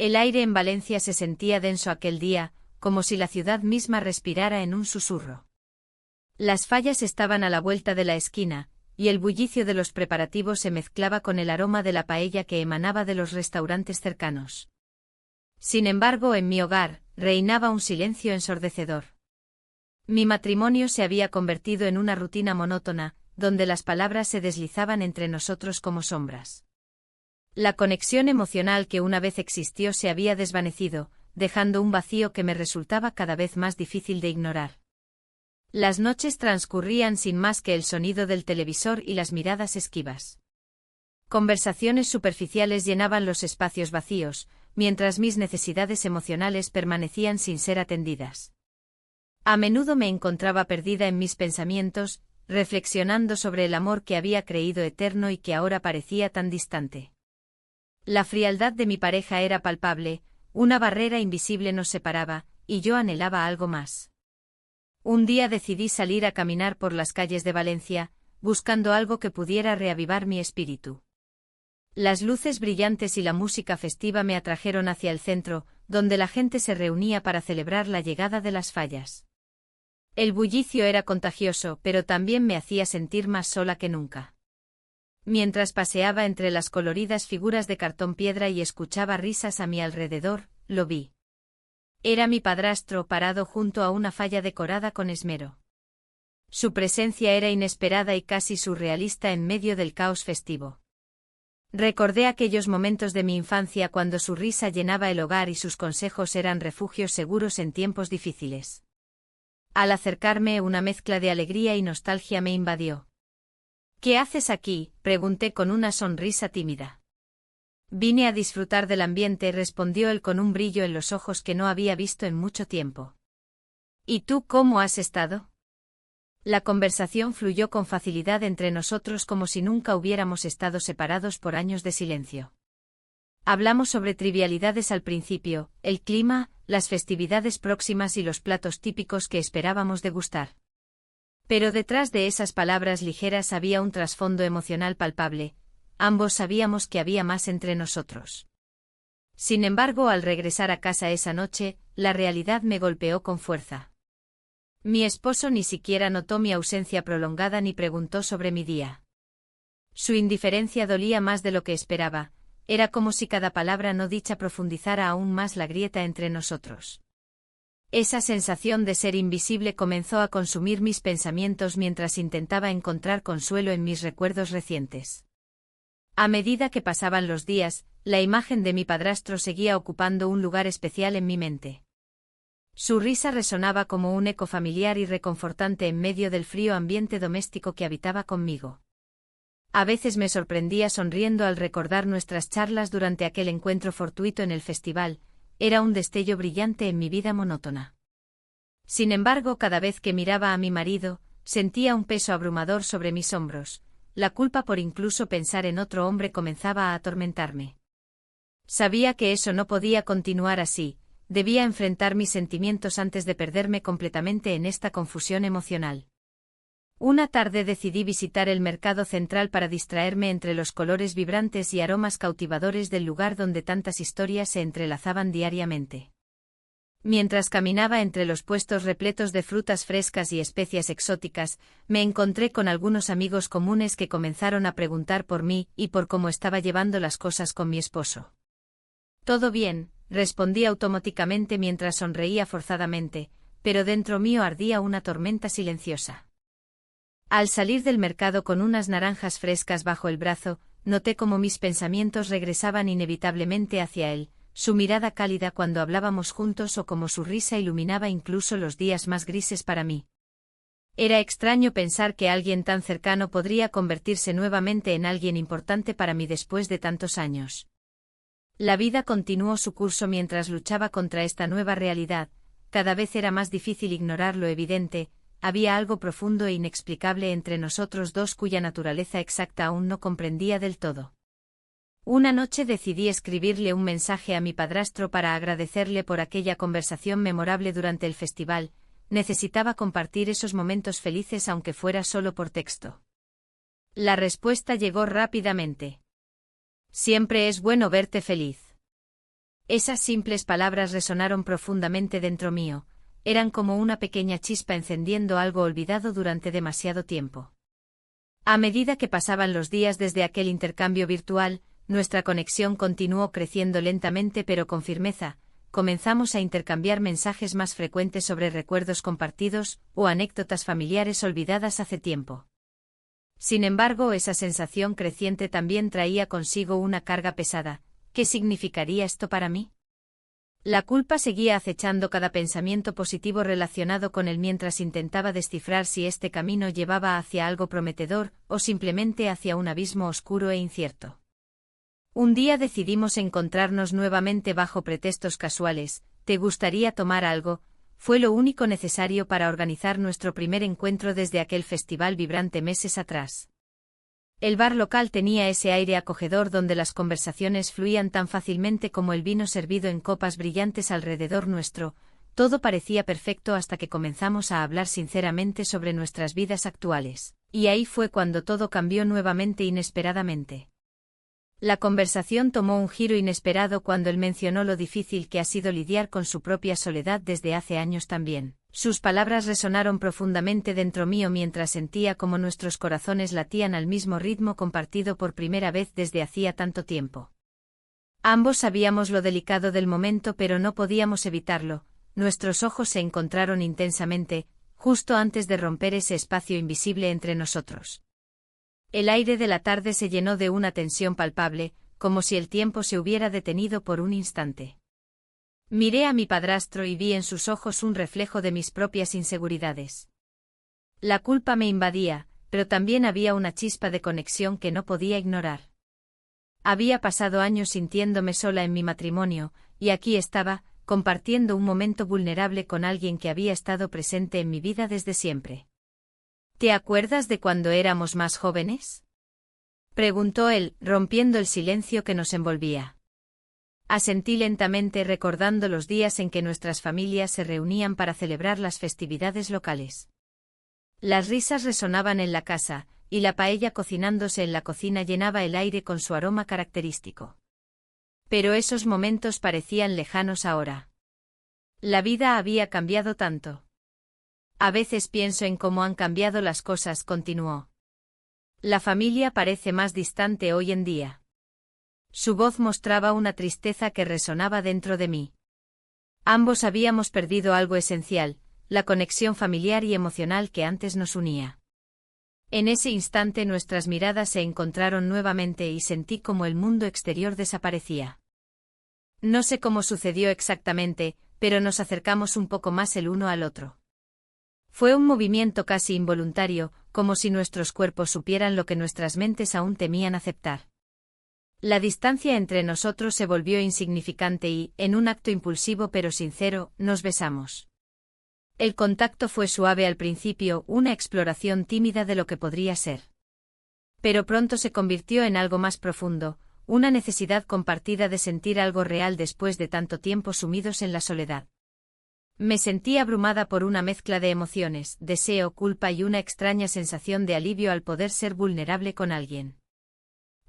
El aire en Valencia se sentía denso aquel día, como si la ciudad misma respirara en un susurro. Las fallas estaban a la vuelta de la esquina, y el bullicio de los preparativos se mezclaba con el aroma de la paella que emanaba de los restaurantes cercanos. Sin embargo, en mi hogar, reinaba un silencio ensordecedor. Mi matrimonio se había convertido en una rutina monótona, donde las palabras se deslizaban entre nosotros como sombras. La conexión emocional que una vez existió se había desvanecido, dejando un vacío que me resultaba cada vez más difícil de ignorar. Las noches transcurrían sin más que el sonido del televisor y las miradas esquivas. Conversaciones superficiales llenaban los espacios vacíos, mientras mis necesidades emocionales permanecían sin ser atendidas. A menudo me encontraba perdida en mis pensamientos, reflexionando sobre el amor que había creído eterno y que ahora parecía tan distante. La frialdad de mi pareja era palpable, una barrera invisible nos separaba, y yo anhelaba algo más. Un día decidí salir a caminar por las calles de Valencia, buscando algo que pudiera reavivar mi espíritu. Las luces brillantes y la música festiva me atrajeron hacia el centro, donde la gente se reunía para celebrar la llegada de las fallas. El bullicio era contagioso, pero también me hacía sentir más sola que nunca. Mientras paseaba entre las coloridas figuras de cartón piedra y escuchaba risas a mi alrededor, lo vi. Era mi padrastro parado junto a una falla decorada con esmero. Su presencia era inesperada y casi surrealista en medio del caos festivo. Recordé aquellos momentos de mi infancia cuando su risa llenaba el hogar y sus consejos eran refugios seguros en tiempos difíciles. Al acercarme, una mezcla de alegría y nostalgia me invadió. «¿Qué haces aquí?», pregunté con una sonrisa tímida. «Vine a disfrutar del ambiente», respondió él con un brillo en los ojos que no había visto en mucho tiempo. «¿Y tú cómo has estado?». La conversación fluyó con facilidad entre nosotros como si nunca hubiéramos estado separados por años de silencio. Hablamos sobre trivialidades al principio, el clima, las festividades próximas y los platos típicos que esperábamos degustar. Pero detrás de esas palabras ligeras había un trasfondo emocional palpable. Ambos sabíamos que había más entre nosotros. Sin embargo, al regresar a casa esa noche, la realidad me golpeó con fuerza. Mi esposo ni siquiera notó mi ausencia prolongada ni preguntó sobre mi día. Su indiferencia dolía más de lo que esperaba, era como si cada palabra no dicha profundizara aún más la grieta entre nosotros. Esa sensación de ser invisible comenzó a consumir mis pensamientos mientras intentaba encontrar consuelo en mis recuerdos recientes. A medida que pasaban los días, la imagen de mi padrastro seguía ocupando un lugar especial en mi mente. Su risa resonaba como un eco familiar y reconfortante en medio del frío ambiente doméstico que habitaba conmigo. A veces me sorprendía sonriendo al recordar nuestras charlas durante aquel encuentro fortuito en el festival. Era un destello brillante en mi vida monótona. Sin embargo, cada vez que miraba a mi marido, sentía un peso abrumador sobre mis hombros. La culpa por incluso pensar en otro hombre comenzaba a atormentarme. Sabía que eso no podía continuar así, debía enfrentar mis sentimientos antes de perderme completamente en esta confusión emocional. Una tarde decidí visitar el mercado central para distraerme entre los colores vibrantes y aromas cautivadores del lugar donde tantas historias se entrelazaban diariamente. Mientras caminaba entre los puestos repletos de frutas frescas y especias exóticas, me encontré con algunos amigos comunes que comenzaron a preguntar por mí y por cómo estaba llevando las cosas con mi esposo. «Todo bien», respondí automáticamente mientras sonreía forzadamente, pero dentro mío ardía una tormenta silenciosa. Al salir del mercado con unas naranjas frescas bajo el brazo, noté cómo mis pensamientos regresaban inevitablemente hacia él, su mirada cálida cuando hablábamos juntos o cómo su risa iluminaba incluso los días más grises para mí. Era extraño pensar que alguien tan cercano podría convertirse nuevamente en alguien importante para mí después de tantos años. La vida continuó su curso mientras luchaba contra esta nueva realidad. Cada vez era más difícil ignorar lo evidente. Había algo profundo e inexplicable entre nosotros dos cuya naturaleza exacta aún no comprendía del todo. Una noche decidí escribirle un mensaje a mi padrastro para agradecerle por aquella conversación memorable durante el festival. Necesitaba compartir esos momentos felices aunque fuera solo por texto. La respuesta llegó rápidamente. «Siempre es bueno verte feliz. Esas simples palabras resonaron profundamente dentro mío, eran como una pequeña chispa encendiendo algo olvidado durante demasiado tiempo. A medida que pasaban los días desde aquel intercambio virtual, nuestra conexión continuó creciendo lentamente pero con firmeza. Comenzamos a intercambiar mensajes más frecuentes sobre recuerdos compartidos o anécdotas familiares olvidadas hace tiempo. Sin embargo, esa sensación creciente también traía consigo una carga pesada. ¿Qué significaría esto para mí? La culpa seguía acechando cada pensamiento positivo relacionado con él mientras intentaba descifrar si este camino llevaba hacia algo prometedor o simplemente hacia un abismo oscuro e incierto. Un día decidimos encontrarnos nuevamente bajo pretextos casuales. ¿Te gustaría tomar algo? Fue lo único necesario para organizar nuestro primer encuentro desde aquel festival vibrante meses atrás. El bar local tenía ese aire acogedor donde las conversaciones fluían tan fácilmente como el vino servido en copas brillantes alrededor nuestro. Todo parecía perfecto hasta que comenzamos a hablar sinceramente sobre nuestras vidas actuales, y ahí fue cuando todo cambió nuevamente inesperadamente. La conversación tomó un giro inesperado cuando él mencionó lo difícil que ha sido lidiar con su propia soledad desde hace años también. Sus palabras resonaron profundamente dentro mío mientras sentía como nuestros corazones latían al mismo ritmo compartido por primera vez desde hacía tanto tiempo. Ambos sabíamos lo delicado del momento pero no podíamos evitarlo. Nuestros ojos se encontraron intensamente, justo antes de romper ese espacio invisible entre nosotros. El aire de la tarde se llenó de una tensión palpable, como si el tiempo se hubiera detenido por un instante. Miré a mi padrastro y vi en sus ojos un reflejo de mis propias inseguridades. La culpa me invadía, pero también había una chispa de conexión que no podía ignorar. Había pasado años sintiéndome sola en mi matrimonio, y aquí estaba, compartiendo un momento vulnerable con alguien que había estado presente en mi vida desde siempre. ¿Te acuerdas de cuando éramos más jóvenes? Preguntó él, rompiendo el silencio que nos envolvía. Asentí lentamente recordando los días en que nuestras familias se reunían para celebrar las festividades locales. Las risas resonaban en la casa, y la paella cocinándose en la cocina llenaba el aire con su aroma característico. Pero esos momentos parecían lejanos ahora. La vida había cambiado tanto. A veces pienso en cómo han cambiado las cosas, continuó. La familia parece más distante hoy en día. Su voz mostraba una tristeza que resonaba dentro de mí. Ambos habíamos perdido algo esencial, la conexión familiar y emocional que antes nos unía. En ese instante nuestras miradas se encontraron nuevamente y sentí como el mundo exterior desaparecía. No sé cómo sucedió exactamente, pero nos acercamos un poco más el uno al otro. Fue un movimiento casi involuntario, como si nuestros cuerpos supieran lo que nuestras mentes aún temían aceptar. La distancia entre nosotros se volvió insignificante y, en un acto impulsivo pero sincero, nos besamos. El contacto fue suave al principio, una exploración tímida de lo que podría ser. Pero pronto se convirtió en algo más profundo, una necesidad compartida de sentir algo real después de tanto tiempo sumidos en la soledad. Me sentí abrumada por una mezcla de emociones, deseo, culpa y una extraña sensación de alivio al poder ser vulnerable con alguien.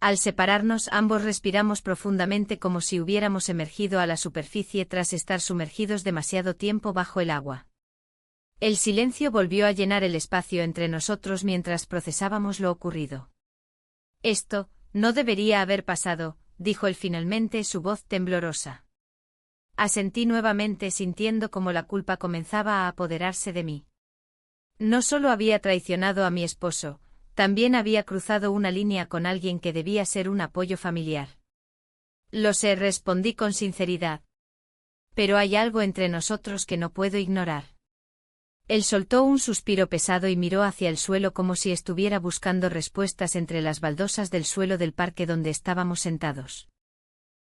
Al separarnos, ambos respiramos profundamente como si hubiéramos emergido a la superficie tras estar sumergidos demasiado tiempo bajo el agua. El silencio volvió a llenar el espacio entre nosotros mientras procesábamos lo ocurrido. Esto no debería haber pasado, dijo él finalmente, su voz temblorosa. Asentí nuevamente sintiendo como la culpa comenzaba a apoderarse de mí. No solo había traicionado a mi esposo, también había cruzado una línea con alguien que debía ser un apoyo familiar. Lo sé, respondí con sinceridad. Pero hay algo entre nosotros que no puedo ignorar. Él soltó un suspiro pesado y miró hacia el suelo como si estuviera buscando respuestas entre las baldosas del suelo del parque donde estábamos sentados.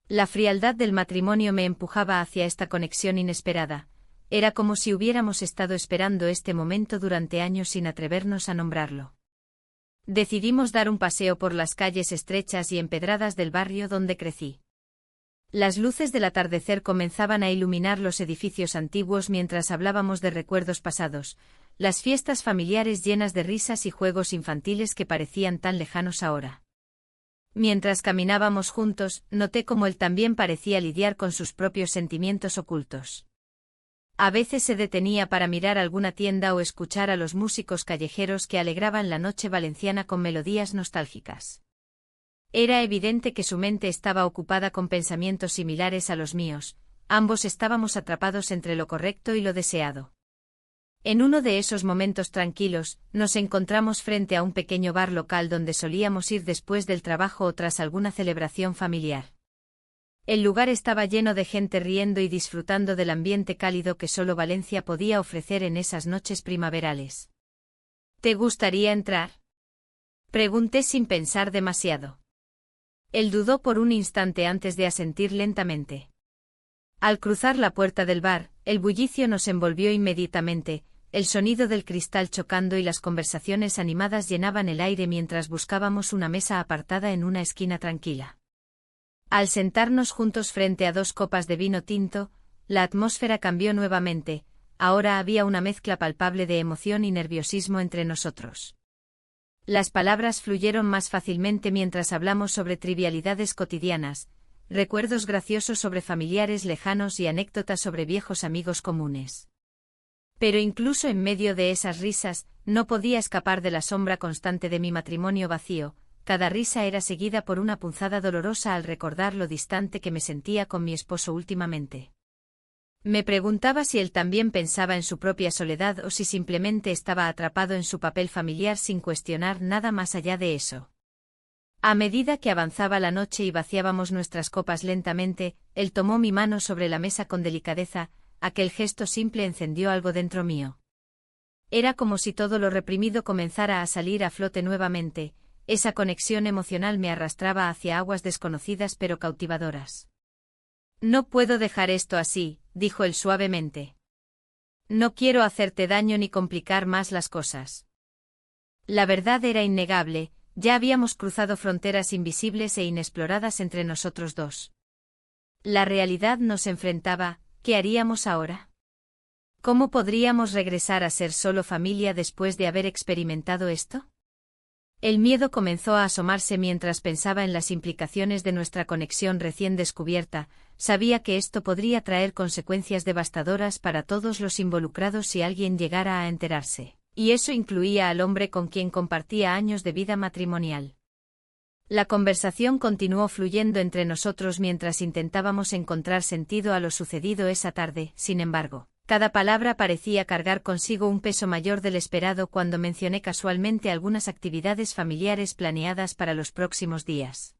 La frialdad del matrimonio me empujaba hacia esta conexión inesperada. Era como si hubiéramos estado esperando este momento durante años sin atrevernos a nombrarlo. Decidimos dar un paseo por las calles estrechas y empedradas del barrio donde crecí. Las luces del atardecer comenzaban a iluminar los edificios antiguos mientras hablábamos de recuerdos pasados, las fiestas familiares llenas de risas y juegos infantiles que parecían tan lejanos ahora. Mientras caminábamos juntos, noté cómo él también parecía lidiar con sus propios sentimientos ocultos. A veces se detenía para mirar alguna tienda o escuchar a los músicos callejeros que alegraban la noche valenciana con melodías nostálgicas. Era evidente que su mente estaba ocupada con pensamientos similares a los míos, ambos estábamos atrapados entre lo correcto y lo deseado. En uno de esos momentos tranquilos, nos encontramos frente a un pequeño bar local donde solíamos ir después del trabajo o tras alguna celebración familiar. El lugar estaba lleno de gente riendo y disfrutando del ambiente cálido que solo Valencia podía ofrecer en esas noches primaverales. ¿Te gustaría entrar?, pregunté sin pensar demasiado. Él dudó por un instante antes de asentir lentamente. Al cruzar la puerta del bar, el bullicio nos envolvió inmediatamente, el sonido del cristal chocando y las conversaciones animadas llenaban el aire mientras buscábamos una mesa apartada en una esquina tranquila. Al sentarnos juntos frente a 2 copas de vino tinto, la atmósfera cambió nuevamente, ahora había una mezcla palpable de emoción y nerviosismo entre nosotros. Las palabras fluyeron más fácilmente mientras hablamos sobre trivialidades cotidianas, recuerdos graciosos sobre familiares lejanos y anécdotas sobre viejos amigos comunes. Pero incluso en medio de esas risas, no podía escapar de la sombra constante de mi matrimonio vacío. Cada risa era seguida por una punzada dolorosa al recordar lo distante que me sentía con mi esposo últimamente. Me preguntaba si él también pensaba en su propia soledad o si simplemente estaba atrapado en su papel familiar sin cuestionar nada más allá de eso. A medida que avanzaba la noche y vaciábamos nuestras copas lentamente, él tomó mi mano sobre la mesa con delicadeza, aquel gesto simple encendió algo dentro mío. Era como si todo lo reprimido comenzara a salir a flote nuevamente. Esa conexión emocional me arrastraba hacia aguas desconocidas pero cautivadoras. No puedo dejar esto así, dijo él suavemente. No quiero hacerte daño ni complicar más las cosas. La verdad era innegable, ya habíamos cruzado fronteras invisibles e inexploradas entre nosotros dos. La realidad nos enfrentaba, ¿qué haríamos ahora? ¿Cómo podríamos regresar a ser solo familia después de haber experimentado esto? El miedo comenzó a asomarse mientras pensaba en las implicaciones de nuestra conexión recién descubierta, sabía que esto podría traer consecuencias devastadoras para todos los involucrados si alguien llegara a enterarse, y eso incluía al hombre con quien compartía años de vida matrimonial. La conversación continuó fluyendo entre nosotros mientras intentábamos encontrar sentido a lo sucedido esa tarde, sin embargo. Cada palabra parecía cargar consigo un peso mayor del esperado cuando mencioné casualmente algunas actividades familiares planeadas para los próximos días.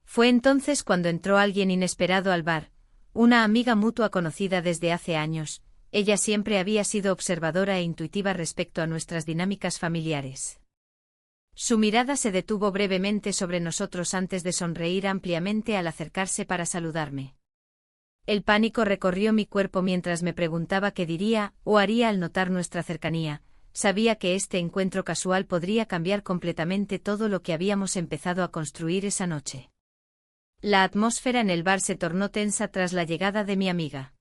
Fue entonces cuando entró alguien inesperado al bar, una amiga mutua conocida desde hace años. Ella siempre había sido observadora e intuitiva respecto a nuestras dinámicas familiares. Su mirada se detuvo brevemente sobre nosotros antes de sonreír ampliamente al acercarse para saludarme. El pánico recorrió mi cuerpo mientras me preguntaba qué diría o haría al notar nuestra cercanía. Sabía que este encuentro casual podría cambiar completamente todo lo que habíamos empezado a construir esa noche. La atmósfera en el bar se tornó tensa tras la llegada de mi amiga.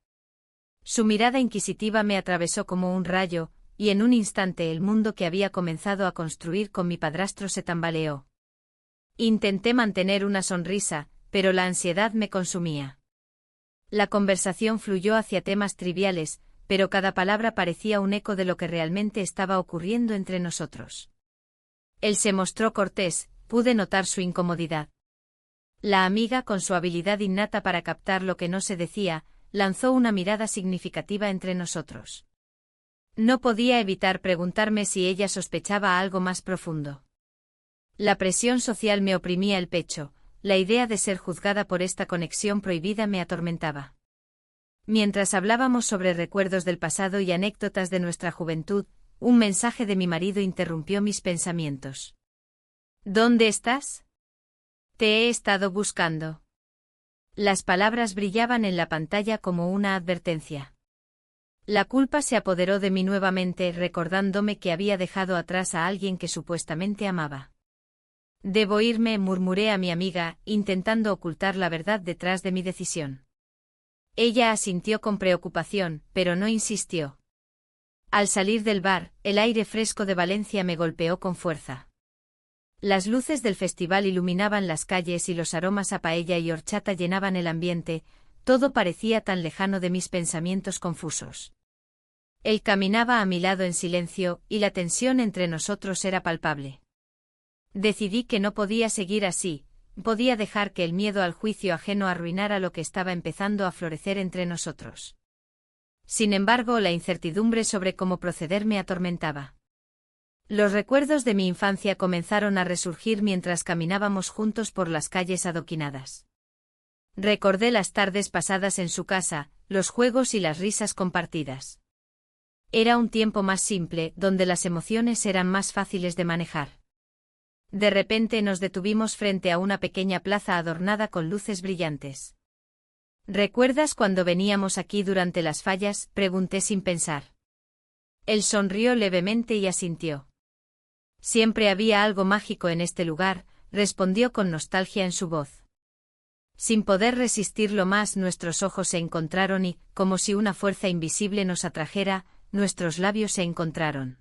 Su mirada inquisitiva me atravesó como un rayo, y en un instante el mundo que había comenzado a construir con mi padrastro se tambaleó. Intenté mantener una sonrisa, pero la ansiedad me consumía. La conversación fluyó hacia temas triviales, pero cada palabra parecía un eco de lo que realmente estaba ocurriendo entre nosotros. Él se mostró cortés, pude notar su incomodidad. La amiga, con su habilidad innata para captar lo que no se decía, lanzó una mirada significativa entre nosotros. No podía evitar preguntarme si ella sospechaba algo más profundo. La presión social me oprimía el pecho. La idea de ser juzgada por esta conexión prohibida me atormentaba. Mientras hablábamos sobre recuerdos del pasado y anécdotas de nuestra juventud, un mensaje de mi marido interrumpió mis pensamientos. ¿Dónde estás? Te he estado buscando. Las palabras brillaban en la pantalla como una advertencia. La culpa se apoderó de mí nuevamente, recordándome que había dejado atrás a alguien que supuestamente amaba. Debo irme, murmuré a mi amiga, intentando ocultar la verdad detrás de mi decisión. Ella asintió con preocupación, pero no insistió. Al salir del bar, el aire fresco de Valencia me golpeó con fuerza. Las luces del festival iluminaban las calles y los aromas a paella y horchata llenaban el ambiente, todo parecía tan lejano de mis pensamientos confusos. Él caminaba a mi lado en silencio, y la tensión entre nosotros era palpable. Decidí que no podía seguir así, podía dejar que el miedo al juicio ajeno arruinara lo que estaba empezando a florecer entre nosotros. Sin embargo, la incertidumbre sobre cómo proceder me atormentaba. Los recuerdos de mi infancia comenzaron a resurgir mientras caminábamos juntos por las calles adoquinadas. Recordé las tardes pasadas en su casa, los juegos y las risas compartidas. Era un tiempo más simple, donde las emociones eran más fáciles de manejar. De repente nos detuvimos frente a una pequeña plaza adornada con luces brillantes. ¿Recuerdas cuando veníamos aquí durante las fallas?, pregunté sin pensar. Él sonrió levemente y asintió. Siempre había algo mágico en este lugar, respondió con nostalgia en su voz. Sin poder resistirlo más, nuestros ojos se encontraron y, como si una fuerza invisible nos atrajera, nuestros labios se encontraron.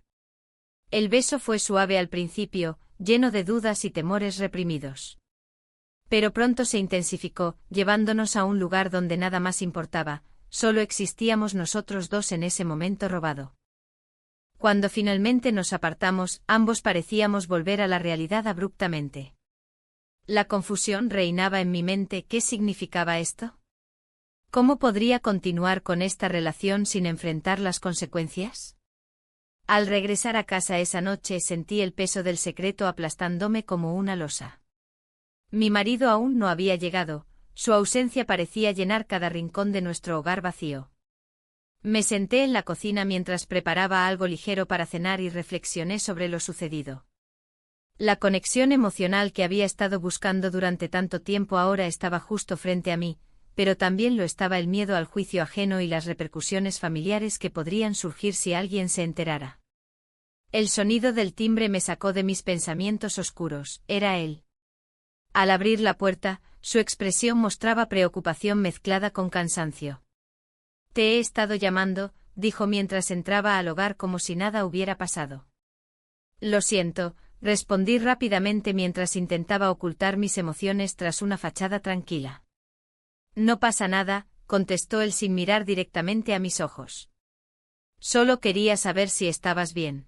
El beso fue suave al principio, lleno de dudas y temores reprimidos. Pero pronto se intensificó, llevándonos a un lugar donde nada más importaba, solo existíamos nosotros dos en ese momento robado. Cuando finalmente nos apartamos, ambos parecíamos volver a la realidad abruptamente. La confusión reinaba en mi mente. ¿Qué significaba esto? ¿Cómo podría continuar con esta relación sin enfrentar las consecuencias? Al regresar a casa esa noche sentí el peso del secreto aplastándome como una losa. Mi marido aún no había llegado, su ausencia parecía llenar cada rincón de nuestro hogar vacío. Me senté en la cocina mientras preparaba algo ligero para cenar y reflexioné sobre lo sucedido. La conexión emocional que había estado buscando durante tanto tiempo ahora estaba justo frente a mí, pero también lo estaba el miedo al juicio ajeno y las repercusiones familiares que podrían surgir si alguien se enterara. El sonido del timbre me sacó de mis pensamientos oscuros. Era él. Al abrir la puerta, su expresión mostraba preocupación mezclada con cansancio. «Te he estado llamando», dijo mientras entraba al hogar como si nada hubiera pasado. «Lo siento», respondí rápidamente mientras intentaba ocultar mis emociones tras una fachada tranquila. «No pasa nada», contestó él sin mirar directamente a mis ojos. «Solo quería saber si estabas bien».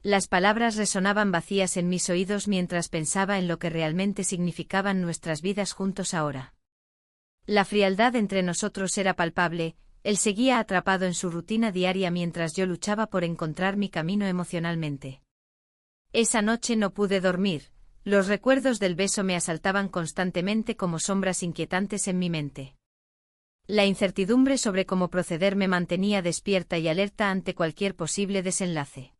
Las palabras resonaban vacías en mis oídos mientras pensaba en lo que realmente significaban nuestras vidas juntos ahora. La frialdad entre nosotros era palpable, él seguía atrapado en su rutina diaria mientras yo luchaba por encontrar mi camino emocionalmente. Esa noche no pude dormir, los recuerdos del beso me asaltaban constantemente como sombras inquietantes en mi mente. La incertidumbre sobre cómo proceder me mantenía despierta y alerta ante cualquier posible desenlace.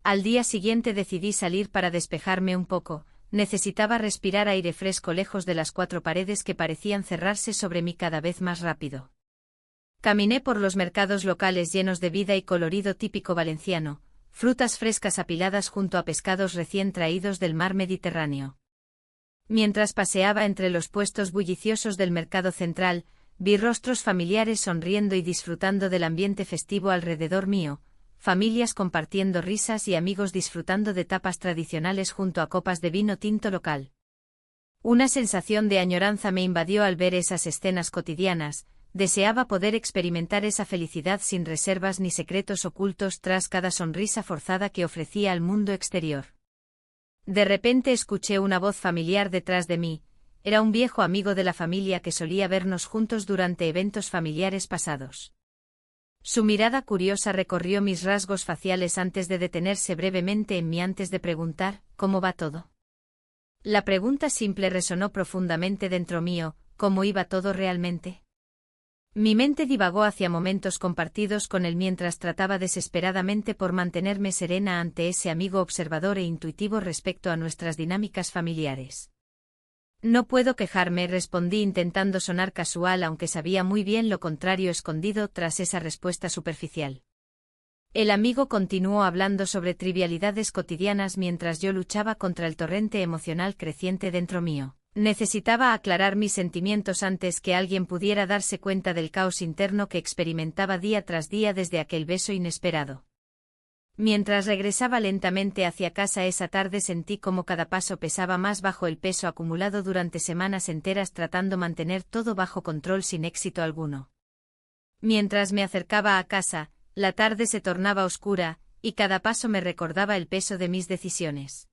Al día siguiente decidí salir para despejarme un poco, necesitaba respirar aire fresco lejos de las cuatro paredes que parecían cerrarse sobre mí cada vez más rápido. Caminé por los mercados locales llenos de vida y colorido típico valenciano, frutas frescas apiladas junto a pescados recién traídos del mar Mediterráneo. Mientras paseaba entre los puestos bulliciosos del mercado central, vi rostros familiares sonriendo y disfrutando del ambiente festivo alrededor mío, familias compartiendo risas y amigos disfrutando de tapas tradicionales junto a copas de vino tinto local. Una sensación de añoranza me invadió al ver esas escenas cotidianas, deseaba poder experimentar esa felicidad sin reservas ni secretos ocultos tras cada sonrisa forzada que ofrecía al mundo exterior. De repente escuché una voz familiar detrás de mí, era un viejo amigo de la familia que solía vernos juntos durante eventos familiares pasados. Su mirada curiosa recorrió mis rasgos faciales antes de detenerse brevemente en mí antes de preguntar, ¿cómo va todo? La pregunta simple resonó profundamente dentro mío, ¿cómo iba todo realmente? Mi mente divagó hacia momentos compartidos con él mientras trataba desesperadamente por mantenerme serena ante ese amigo observador e intuitivo respecto a nuestras dinámicas familiares. No puedo quejarme, respondí intentando sonar casual aunque sabía muy bien lo contrario escondido tras esa respuesta superficial. El amigo continuó hablando sobre trivialidades cotidianas mientras yo luchaba contra el torrente emocional creciente dentro mío. Necesitaba aclarar mis sentimientos antes que alguien pudiera darse cuenta del caos interno que experimentaba día tras día desde aquel beso inesperado. Mientras regresaba lentamente hacia casa esa tarde sentí como cada paso pesaba más bajo el peso acumulado durante semanas enteras tratando mantener todo bajo control sin éxito alguno. Mientras me acercaba a casa, la tarde se tornaba oscura, y cada paso me recordaba el peso de mis decisiones.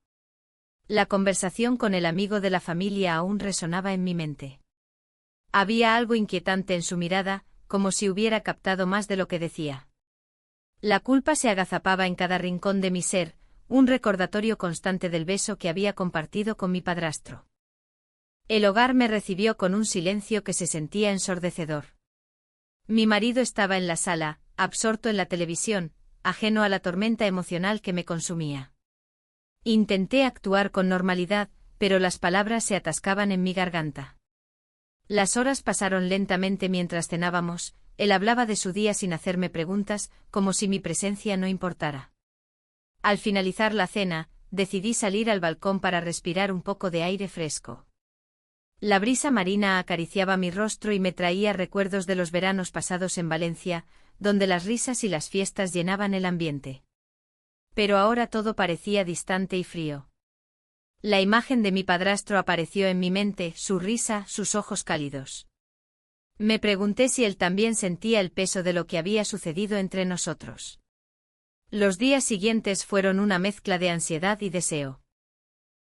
La conversación con el amigo de la familia aún resonaba en mi mente. Había algo inquietante en su mirada, como si hubiera captado más de lo que decía. La culpa se agazapaba en cada rincón de mi ser, un recordatorio constante del beso que había compartido con mi padrastro. El hogar me recibió con un silencio que se sentía ensordecedor. Mi marido estaba en la sala, absorto en la televisión, ajeno a la tormenta emocional que me consumía. Intenté actuar con normalidad, pero las palabras se atascaban en mi garganta. Las horas pasaron lentamente mientras cenábamos, él hablaba de su día sin hacerme preguntas, como si mi presencia no importara. Al finalizar la cena, decidí salir al balcón para respirar un poco de aire fresco. La brisa marina acariciaba mi rostro y me traía recuerdos de los veranos pasados en Valencia, donde las risas y las fiestas llenaban el ambiente. Pero ahora todo parecía distante y frío. La imagen de mi padrastro apareció en mi mente, su risa, sus ojos cálidos. Me pregunté si él también sentía el peso de lo que había sucedido entre nosotros. Los días siguientes fueron una mezcla de ansiedad y deseo.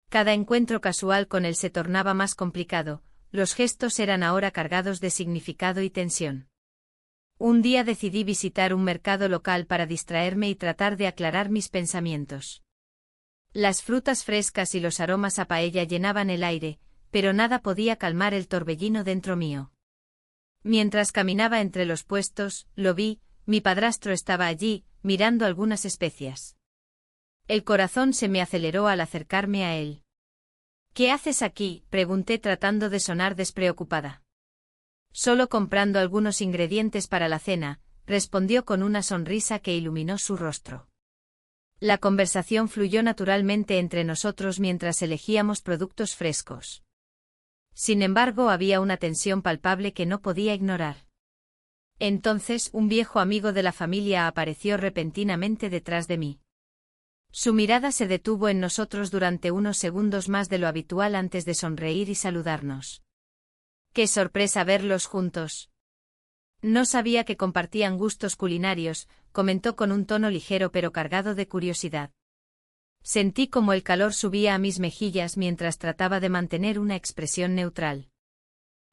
Cada encuentro casual con él se tornaba más complicado, los gestos eran ahora cargados de significado y tensión. Un día decidí visitar un mercado local para distraerme y tratar de aclarar mis pensamientos. Las frutas frescas y los aromas a paella llenaban el aire, pero nada podía calmar el torbellino dentro mío. Mientras caminaba entre los puestos, lo vi, mi padrastro estaba allí, mirando algunas especias. El corazón se me aceleró al acercarme a él. «¿Qué haces aquí?», pregunté tratando de sonar despreocupada. «Solo comprando algunos ingredientes para la cena», respondió con una sonrisa que iluminó su rostro. La conversación fluyó naturalmente entre nosotros mientras elegíamos productos frescos. Sin embargo, había una tensión palpable que no podía ignorar. Entonces, un viejo amigo de la familia apareció repentinamente detrás de mí. Su mirada se detuvo en nosotros durante unos segundos más de lo habitual antes de sonreír y saludarnos. ¡Qué sorpresa verlos juntos! No sabía que compartían gustos culinarios, comentó con un tono ligero pero cargado de curiosidad. Sentí como el calor subía a mis mejillas mientras trataba de mantener una expresión neutral.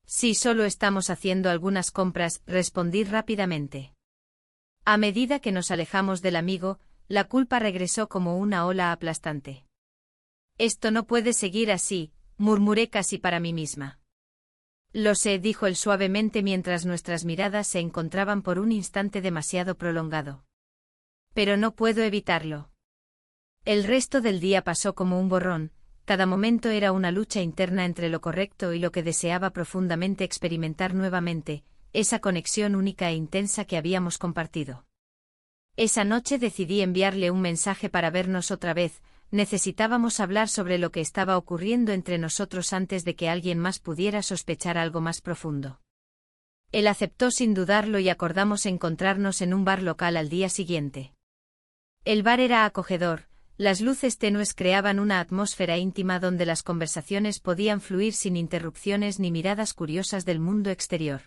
Sí, solo estamos haciendo algunas compras, respondí rápidamente. A medida que nos alejamos del amigo, la culpa regresó como una ola aplastante. Esto no puede seguir así, murmuré casi para mí misma. Lo sé, dijo él suavemente mientras nuestras miradas se encontraban por un instante demasiado prolongado. Pero no puedo evitarlo. El resto del día pasó como un borrón, cada momento era una lucha interna entre lo correcto y lo que deseaba profundamente experimentar nuevamente, esa conexión única e intensa que habíamos compartido. Esa noche decidí enviarle un mensaje para vernos otra vez, necesitábamos hablar sobre lo que estaba ocurriendo entre nosotros antes de que alguien más pudiera sospechar algo más profundo. Él aceptó sin dudarlo y acordamos encontrarnos en un bar local al día siguiente. El bar era acogedor. Las luces tenues creaban una atmósfera íntima donde las conversaciones podían fluir sin interrupciones ni miradas curiosas del mundo exterior.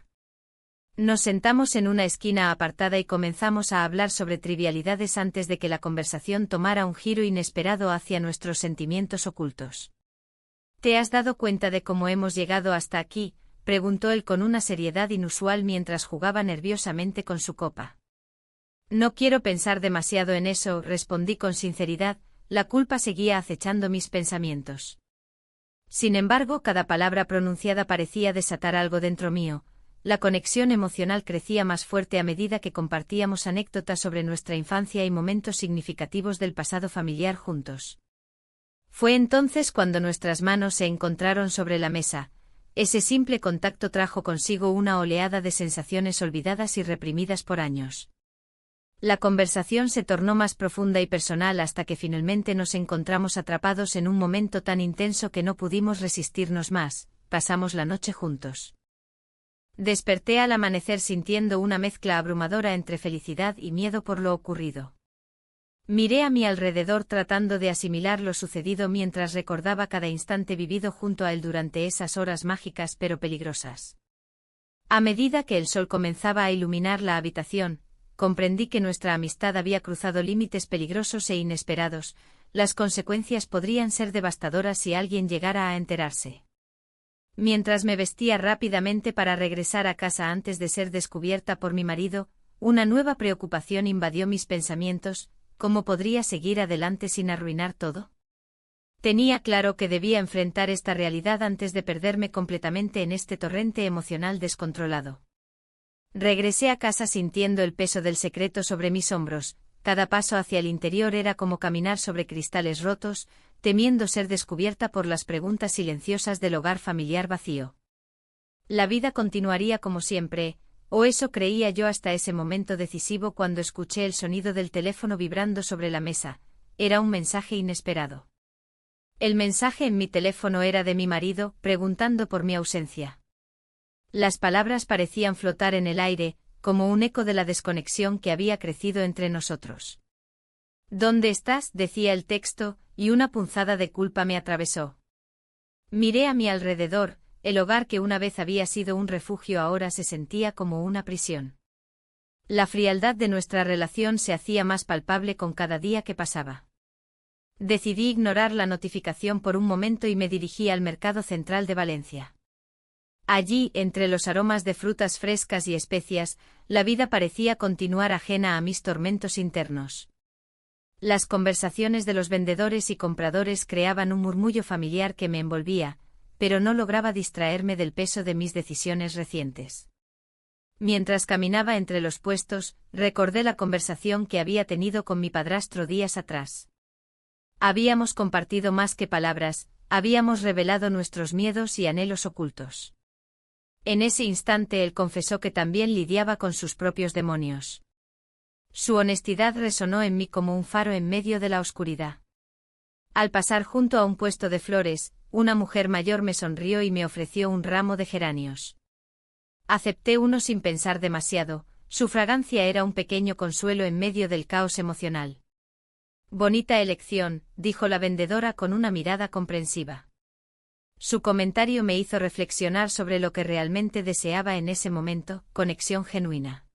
Nos sentamos en una esquina apartada y comenzamos a hablar sobre trivialidades antes de que la conversación tomara un giro inesperado hacia nuestros sentimientos ocultos. ¿Te has dado cuenta de cómo hemos llegado hasta aquí?, preguntó él con una seriedad inusual mientras jugaba nerviosamente con su copa. No quiero pensar demasiado en eso, respondí con sinceridad, la culpa seguía acechando mis pensamientos. Sin embargo, cada palabra pronunciada parecía desatar algo dentro mío, la conexión emocional crecía más fuerte a medida que compartíamos anécdotas sobre nuestra infancia y momentos significativos del pasado familiar juntos. Fue entonces cuando nuestras manos se encontraron sobre la mesa. Ese simple contacto trajo consigo una oleada de sensaciones olvidadas y reprimidas por años. La conversación se tornó más profunda y personal hasta que finalmente nos encontramos atrapados en un momento tan intenso que no pudimos resistirnos más, pasamos la noche juntos. Desperté al amanecer sintiendo una mezcla abrumadora entre felicidad y miedo por lo ocurrido. Miré a mi alrededor tratando de asimilar lo sucedido mientras recordaba cada instante vivido junto a él durante esas horas mágicas pero peligrosas. A medida que el sol comenzaba a iluminar la habitación, comprendí que nuestra amistad había cruzado límites peligrosos e inesperados. Las consecuencias podrían ser devastadoras si alguien llegara a enterarse. Mientras me vestía rápidamente para regresar a casa antes de ser descubierta por mi marido, una nueva preocupación invadió mis pensamientos: ¿cómo podría seguir adelante sin arruinar todo? Tenía claro que debía enfrentar esta realidad antes de perderme completamente en este torrente emocional descontrolado. Regresé a casa sintiendo el peso del secreto sobre mis hombros. Cada paso hacia el interior era como caminar sobre cristales rotos, temiendo ser descubierta por las preguntas silenciosas del hogar familiar vacío. La vida continuaría como siempre, o eso creía yo hasta ese momento decisivo cuando escuché el sonido del teléfono vibrando sobre la mesa. Era un mensaje inesperado. El mensaje en mi teléfono era de mi marido, preguntando por mi ausencia. Las palabras parecían flotar en el aire, como un eco de la desconexión que había crecido entre nosotros. ¿Dónde estás?, decía el texto, y una punzada de culpa me atravesó. Miré a mi alrededor. El hogar que una vez había sido un refugio ahora se sentía como una prisión. La frialdad de nuestra relación se hacía más palpable con cada día que pasaba. Decidí ignorar la notificación por un momento y me dirigí al mercado central de Valencia. Allí, entre los aromas de frutas frescas y especias, la vida parecía continuar ajena a mis tormentos internos. Las conversaciones de los vendedores y compradores creaban un murmullo familiar que me envolvía, pero no lograba distraerme del peso de mis decisiones recientes. Mientras caminaba entre los puestos, recordé la conversación que había tenido con mi padrastro días atrás. Habíamos compartido más que palabras, habíamos revelado nuestros miedos y anhelos ocultos. En ese instante él confesó que también lidiaba con sus propios demonios. Su honestidad resonó en mí como un faro en medio de la oscuridad. Al pasar junto a un puesto de flores, una mujer mayor me sonrió y me ofreció un ramo de geranios. Acepté uno sin pensar demasiado. Su fragancia era un pequeño consuelo en medio del caos emocional. Bonita elección, dijo la vendedora con una mirada comprensiva. Su comentario me hizo reflexionar sobre lo que realmente deseaba en ese momento: conexión genuina.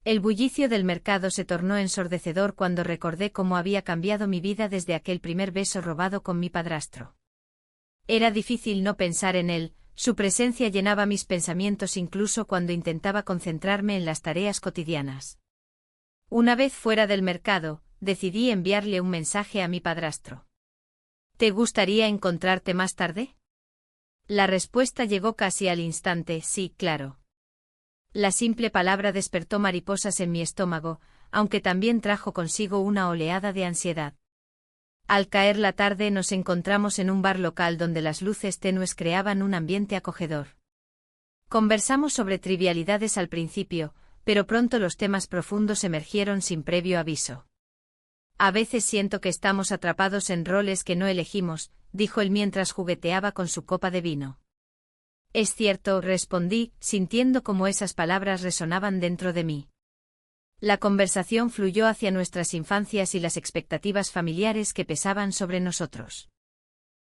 El bullicio del mercado se tornó ensordecedor cuando recordé cómo había cambiado mi vida desde aquel primer beso robado con mi padrastro. Era difícil no pensar en él. Su presencia llenaba mis pensamientos incluso cuando intentaba concentrarme en las tareas cotidianas. Una vez fuera del mercado, decidí enviarle un mensaje a mi padrastro. ¿Te gustaría encontrarte más tarde? La respuesta llegó casi al instante: sí, claro. La simple palabra despertó mariposas en mi estómago, aunque también trajo consigo una oleada de ansiedad. Al caer la tarde nos encontramos en un bar local donde las luces tenues creaban un ambiente acogedor. Conversamos sobre trivialidades al principio, pero pronto los temas profundos emergieron sin previo aviso. A veces siento que estamos atrapados en roles que no elegimos, dijo él mientras jugueteaba con su copa de vino. Es cierto, respondí, sintiendo cómo esas palabras resonaban dentro de mí. La conversación fluyó hacia nuestras infancias y las expectativas familiares que pesaban sobre nosotros.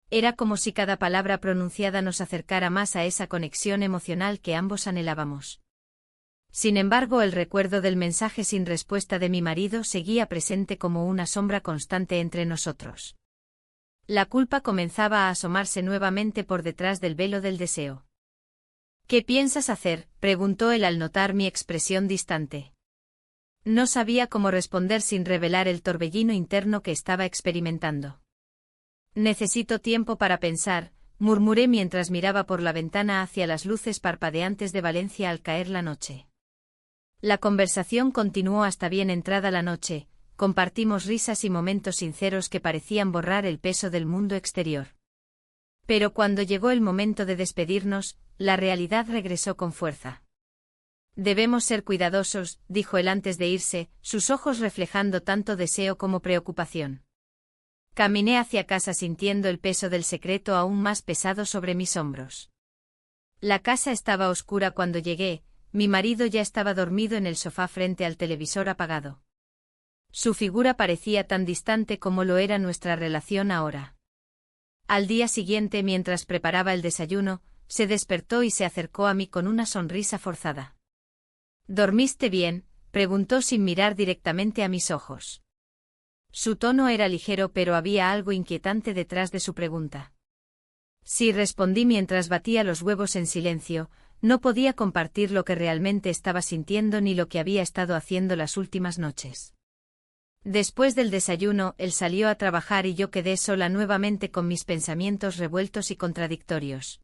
Era como si cada palabra pronunciada nos acercara más a esa conexión emocional que ambos anhelábamos. Sin embargo, el recuerdo del mensaje sin respuesta de mi marido seguía presente como una sombra constante entre nosotros. La culpa comenzaba a asomarse nuevamente por detrás del velo del deseo. ¿Qué piensas hacer?, preguntó él al notar mi expresión distante. No sabía cómo responder sin revelar el torbellino interno que estaba experimentando. Necesito tiempo para pensar, murmuré mientras miraba por la ventana hacia las luces parpadeantes de Valencia al caer la noche. La conversación continuó hasta bien entrada la noche. Compartimos risas y momentos sinceros que parecían borrar el peso del mundo exterior. Pero cuando llegó el momento de despedirnos, la realidad regresó con fuerza. Debemos ser cuidadosos, dijo él antes de irse, sus ojos reflejando tanto deseo como preocupación. Caminé hacia casa sintiendo el peso del secreto aún más pesado sobre mis hombros. La casa estaba oscura cuando llegué. Mi marido ya estaba dormido en el sofá frente al televisor apagado. Su figura parecía tan distante como lo era nuestra relación ahora. Al día siguiente, mientras preparaba el desayuno, se despertó y se acercó a mí con una sonrisa forzada. ¿Dormiste bien?, preguntó sin mirar directamente a mis ojos. Su tono era ligero, pero había algo inquietante detrás de su pregunta. Sí, respondí mientras batía los huevos en silencio. No podía compartir lo que realmente estaba sintiendo ni lo que había estado haciendo las últimas noches. Después del desayuno, él salió a trabajar y yo quedé sola nuevamente con mis pensamientos revueltos y contradictorios.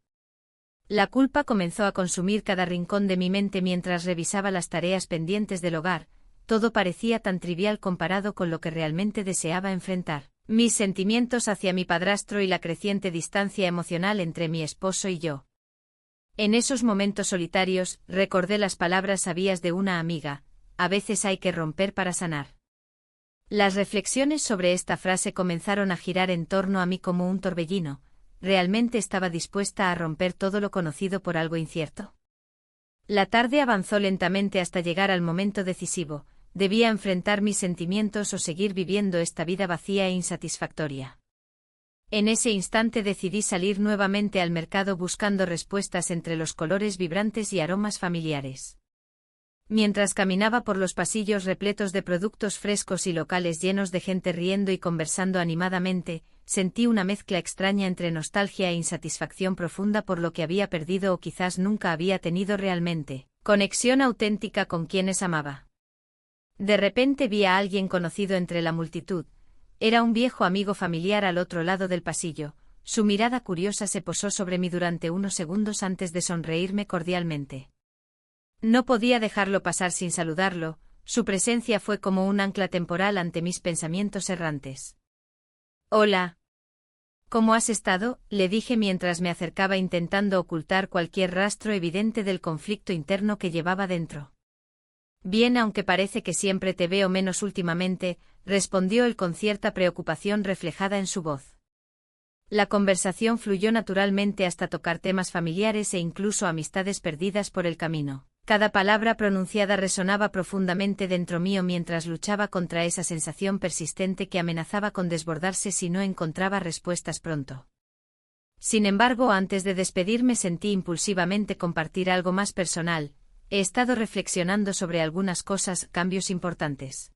La culpa comenzó a consumir cada rincón de mi mente mientras revisaba las tareas pendientes del hogar. Todo parecía tan trivial comparado con lo que realmente deseaba enfrentar. Mis sentimientos hacia mi padrastro y la creciente distancia emocional entre mi esposo y yo. En esos momentos solitarios, recordé las palabras sabias de una amiga: a veces hay que romper para sanar. Las reflexiones sobre esta frase comenzaron a girar en torno a mí como un torbellino. ¿Realmente estaba dispuesta a romper todo lo conocido por algo incierto? La tarde avanzó lentamente hasta llegar al momento decisivo. Debía enfrentar mis sentimientos o seguir viviendo esta vida vacía e insatisfactoria. En ese instante decidí salir nuevamente al mercado buscando respuestas entre los colores vibrantes y aromas familiares. Mientras caminaba por los pasillos repletos de productos frescos y locales llenos de gente riendo y conversando animadamente, sentí una mezcla extraña entre nostalgia e insatisfacción profunda por lo que había perdido o quizás nunca había tenido realmente, conexión auténtica con quienes amaba. De repente vi a alguien conocido entre la multitud. Era un viejo amigo familiar al otro lado del pasillo. Su mirada curiosa se posó sobre mí durante unos segundos antes de sonreírme cordialmente. No podía dejarlo pasar sin saludarlo. Su presencia fue como un ancla temporal ante mis pensamientos errantes. «Hola. ¿Cómo has estado?», le dije mientras me acercaba intentando ocultar cualquier rastro evidente del conflicto interno que llevaba dentro. «Bien, aunque parece que siempre te veo menos últimamente», respondió él con cierta preocupación reflejada en su voz. La conversación fluyó naturalmente hasta tocar temas familiares e incluso amistades perdidas por el camino. Cada palabra pronunciada resonaba profundamente dentro mío mientras luchaba contra esa sensación persistente que amenazaba con desbordarse si no encontraba respuestas pronto. Sin embargo, antes de despedirme sentí impulsivamente compartir algo más personal. He estado reflexionando sobre algunas cosas, cambios importantes.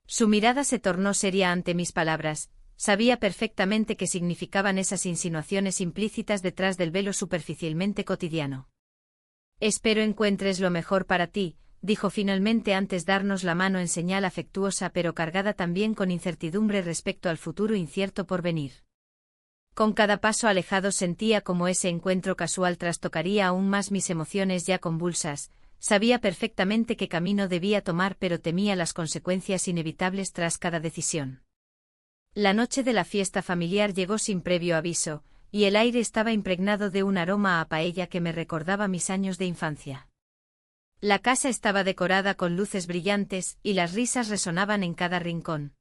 Su mirada se tornó seria ante mis palabras. Sabía perfectamente qué significaban esas insinuaciones implícitas detrás del velo superficialmente cotidiano. «Espero encuentres lo mejor para ti», dijo finalmente antes darnos la mano en señal afectuosa pero cargada también con incertidumbre respecto al futuro incierto por venir. Con cada paso alejado sentía como ese encuentro casual trastocaría aún más mis emociones ya convulsas. Sabía perfectamente qué camino debía tomar pero temía las consecuencias inevitables tras cada decisión. La noche de la fiesta familiar llegó sin previo aviso, y el aire estaba impregnado de un aroma a paella que me recordaba mis años de infancia. La casa estaba decorada con luces brillantes y las risas resonaban en cada rincón.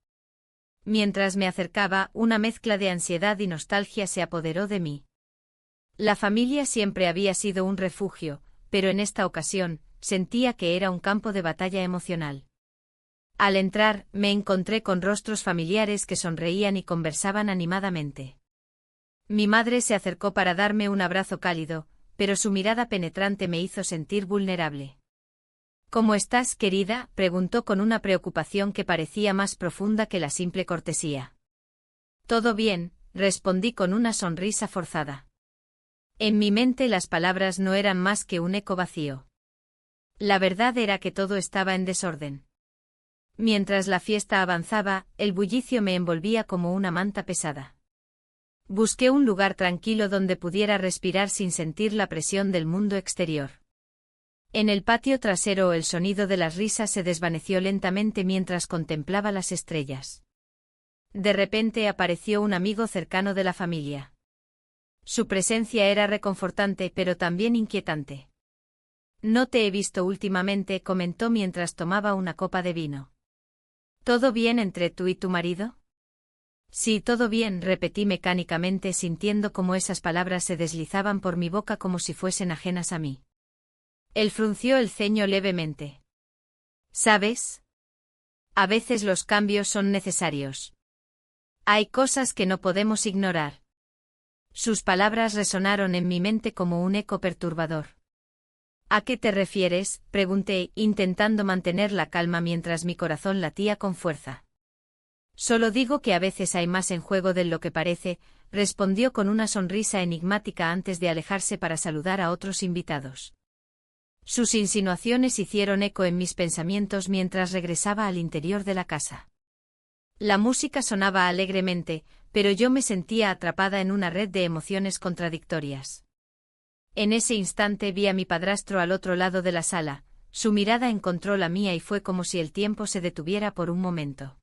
Mientras me acercaba, una mezcla de ansiedad y nostalgia se apoderó de mí. La familia siempre había sido un refugio, pero en esta ocasión, sentía que era un campo de batalla emocional. Al entrar, me encontré con rostros familiares que sonreían y conversaban animadamente. Mi madre se acercó para darme un abrazo cálido, pero su mirada penetrante me hizo sentir vulnerable. «¿Cómo estás, querida?», preguntó con una preocupación que parecía más profunda que la simple cortesía. «Todo bien», respondí con una sonrisa forzada. En mi mente las palabras no eran más que un eco vacío. La verdad era que todo estaba en desorden. Mientras la fiesta avanzaba, el bullicio me envolvía como una manta pesada. Busqué un lugar tranquilo donde pudiera respirar sin sentir la presión del mundo exterior. En el patio trasero el sonido de las risas se desvaneció lentamente mientras contemplaba las estrellas. De repente apareció un amigo cercano de la familia. Su presencia era reconfortante pero también inquietante. «No te he visto últimamente», comentó mientras tomaba una copa de vino. «¿Todo bien entre tú y tu marido?». «Sí, todo bien», repetí mecánicamente sintiendo cómo esas palabras se deslizaban por mi boca como si fuesen ajenas a mí. Él frunció el ceño levemente. «¿Sabes? A veces los cambios son necesarios. Hay cosas que no podemos ignorar. Sus palabras resonaron en mi mente como un eco perturbador. ¿A qué te refieres?, pregunté, intentando mantener la calma mientras mi corazón latía con fuerza. Solo digo que a veces hay más en juego de lo que parece, respondió con una sonrisa enigmática antes de alejarse para saludar a otros invitados. Sus insinuaciones hicieron eco en mis pensamientos mientras regresaba al interior de la casa. La música sonaba alegremente, pero yo me sentía atrapada en una red de emociones contradictorias. En ese instante vi a mi padrastro al otro lado de la sala, su mirada encontró la mía y fue como si el tiempo se detuviera por un momento.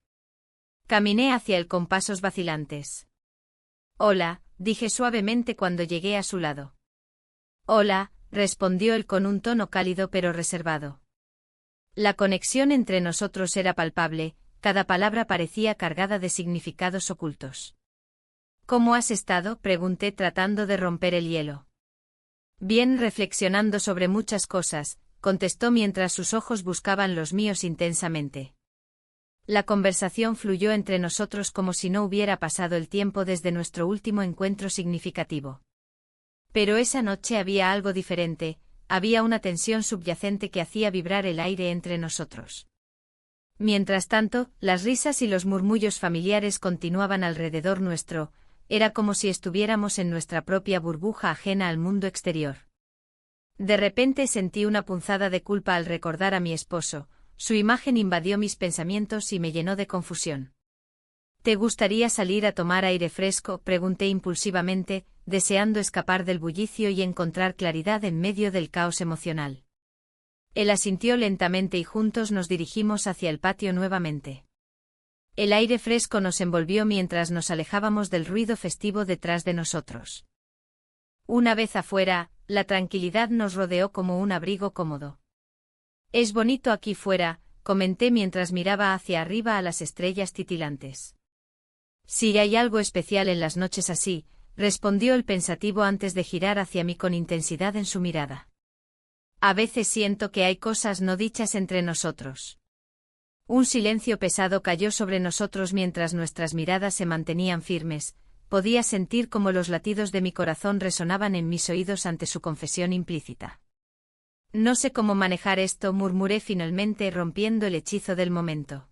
Caminé hacia él con pasos vacilantes. «Hola», dije suavemente cuando llegué a su lado. «Hola», respondió él con un tono cálido pero reservado. La conexión entre nosotros era palpable, cada palabra parecía cargada de significados ocultos. «¿Cómo has estado?», pregunté tratando de romper el hielo. «Bien, reflexionando sobre muchas cosas», contestó mientras sus ojos buscaban los míos intensamente. La conversación fluyó entre nosotros como si no hubiera pasado el tiempo desde nuestro último encuentro significativo. Pero esa noche había algo diferente, había una tensión subyacente que hacía vibrar el aire entre nosotros. Mientras tanto, las risas y los murmullos familiares continuaban alrededor nuestro, era como si estuviéramos en nuestra propia burbuja ajena al mundo exterior. De repente sentí una punzada de culpa al recordar a mi esposo. Su imagen invadió mis pensamientos y me llenó de confusión. ¿Te gustaría salir a tomar aire fresco?, pregunté impulsivamente, deseando escapar del bullicio y encontrar claridad en medio del caos emocional. Él asintió lentamente y juntos nos dirigimos hacia el patio nuevamente. El aire fresco nos envolvió mientras nos alejábamos del ruido festivo detrás de nosotros. Una vez afuera, la tranquilidad nos rodeó como un abrigo cómodo. «Es bonito aquí fuera», comenté mientras miraba hacia arriba a las estrellas titilantes. «Sí, hay algo especial en las noches así», respondió el pensativo antes de girar hacia mí con intensidad en su mirada. «A veces siento que hay cosas no dichas entre nosotros». Un silencio pesado cayó sobre nosotros mientras nuestras miradas se mantenían firmes, podía sentir cómo los latidos de mi corazón resonaban en mis oídos ante su confesión implícita. «No sé cómo manejar esto», murmuré finalmente rompiendo el hechizo del momento.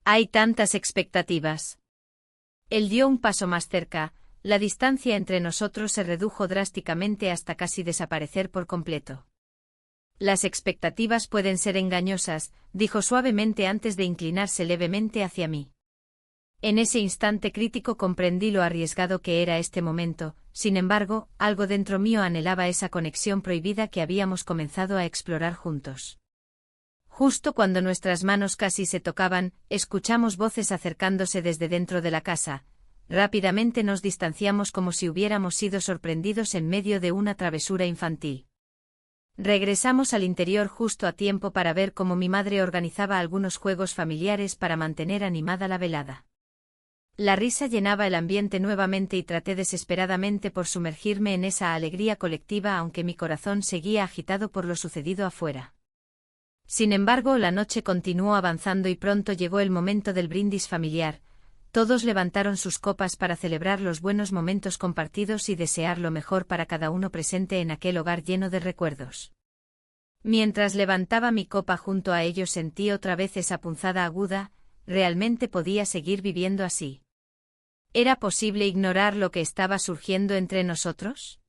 «Hay tantas expectativas». Él dio un paso más cerca, la distancia entre nosotros se redujo drásticamente hasta casi desaparecer por completo. «Las expectativas pueden ser engañosas», dijo suavemente antes de inclinarse levemente hacia mí. En ese instante crítico comprendí lo arriesgado que era este momento, sin embargo, algo dentro mío anhelaba esa conexión prohibida que habíamos comenzado a explorar juntos. Justo cuando nuestras manos casi se tocaban, escuchamos voces acercándose desde dentro de la casa. Rápidamente nos distanciamos como si hubiéramos sido sorprendidos en medio de una travesura infantil. Regresamos al interior justo a tiempo para ver cómo mi madre organizaba algunos juegos familiares para mantener animada la velada. La risa llenaba el ambiente nuevamente y traté desesperadamente por sumergirme en esa alegría colectiva aunque mi corazón seguía agitado por lo sucedido afuera. Sin embargo, la noche continuó avanzando y pronto llegó el momento del brindis familiar. Todos levantaron sus copas para celebrar los buenos momentos compartidos y desear lo mejor para cada uno presente en aquel hogar lleno de recuerdos. Mientras levantaba mi copa junto a ellos sentí otra vez esa punzada aguda, ¿realmente podía seguir viviendo así? ¿Era posible ignorar lo que estaba surgiendo entre nosotros?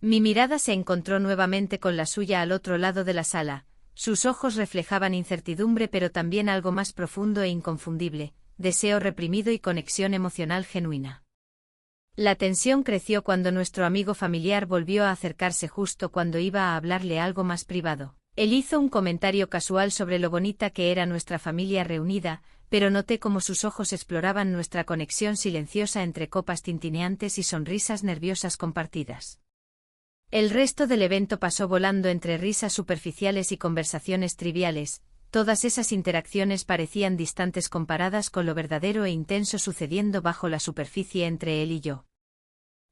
Mi mirada se encontró nuevamente con la suya al otro lado de la sala, sus ojos reflejaban incertidumbre pero también algo más profundo e inconfundible, deseo reprimido y conexión emocional genuina. La tensión creció cuando nuestro amigo familiar volvió a acercarse justo cuando iba a hablarle algo más privado. Él hizo un comentario casual sobre lo bonita que era nuestra familia reunida, pero noté cómo sus ojos exploraban nuestra conexión silenciosa entre copas tintineantes y sonrisas nerviosas compartidas. El resto del evento pasó volando entre risas superficiales y conversaciones triviales, todas esas interacciones parecían distantes comparadas con lo verdadero e intenso sucediendo bajo la superficie entre él y yo.